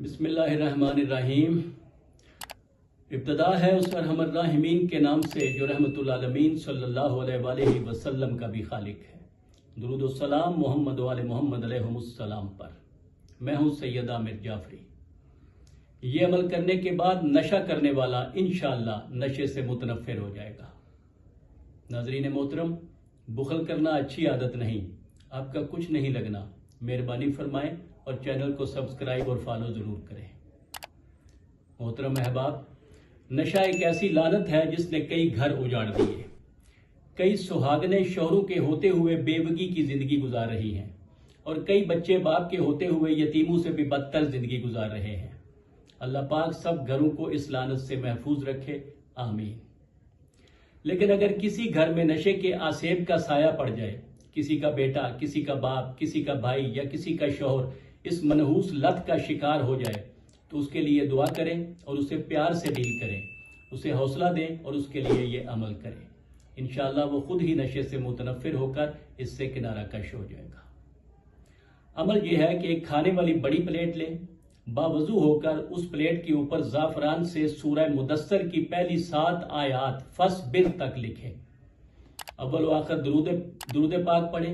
بسم اللہ الرحمن الرحیم۔ ابتدا ہے اس ارحم الراحمین کے نام سے جو رحمت العالمین صلی اللہ علیہ وآلہ وسلم کا بھی خالق ہے۔ درود و سلام محمد و آل محمد علیہم السلام پر۔ میں ہوں سید عامر جعفری۔ یہ عمل کرنے کے بعد نشہ کرنے والا انشاءاللہ نشے سے متنفر ہو جائے گا۔ ناظرین محترم، بخل کرنا اچھی عادت نہیں، آپ کا کچھ نہیں لگنا۔ مہربانی فرمائیں اور چینل کو سبسکرائب اور فالو ضرور کریں۔ محترم احباب، نشہ ایک ایسی لعنت ہے جس نے کئی گھر اجاڑ دیے۔ کئی سہاگنیں شوہروں کے ہوتے ہوئے بیوگی کی زندگی گزار رہی ہیں، اور کئی بچے باپ کے ہوتے ہوئے یتیموں سے بھی بدتر زندگی گزار رہے ہیں۔ اللہ پاک سب گھروں کو اس لعنت سے محفوظ رکھے، آمین۔ لیکن اگر کسی گھر میں نشے کے آسیب کا سایہ پڑ جائے، کسی کا بیٹا، کسی کا باپ، کسی کا بھائی یا کسی کا شوہر اس منحوس لت کا شکار ہو جائے تو اس کے لیے دعا کریں اور اسے پیار سے ڈیل کریں، اسے حوصلہ دیں اور اس کے لیے یہ عمل کریں۔ انشاءاللہ وہ خود ہی نشے سے متنفر ہو کر اس سے کنارہ کش ہو جائے گا۔ عمل یہ ہے کہ ایک کھانے والی بڑی پلیٹ لیں، باوضو ہو کر اس پلیٹ کے اوپر زعفران سے سورہ مدثر کی پہلی 7 آیات فاصبر تک لکھیں، اول و آخر درود پاک پڑھیں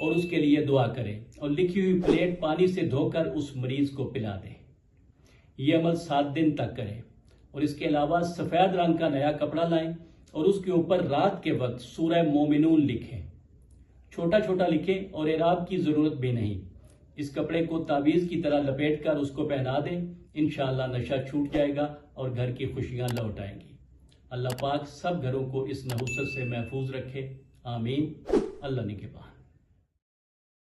اور اس کے لیے دعا کریں، اور لکھی ہوئی پلیٹ پانی سے دھو کر اس مریض کو پلا دیں۔ یہ عمل 7 دن تک کریں، اور اس کے علاوہ سفید رنگ کا نیا کپڑا لائیں اور اس کے اوپر رات کے وقت سورہ مومنون لکھیں۔ چھوٹا چھوٹا لکھیں اور اعراب کی ضرورت بھی نہیں۔ اس کپڑے کو تعویذ کی طرح لپیٹ کر اس کو پہنا دیں، انشاءاللہ نشہ چھوٹ جائے گا اور گھر کی خوشیاں لوٹ آئیں گی۔ اللہ پاک سب گھروں کو اس نحوست سے محفوظ رکھے، آمین۔ اللہ نگہبان۔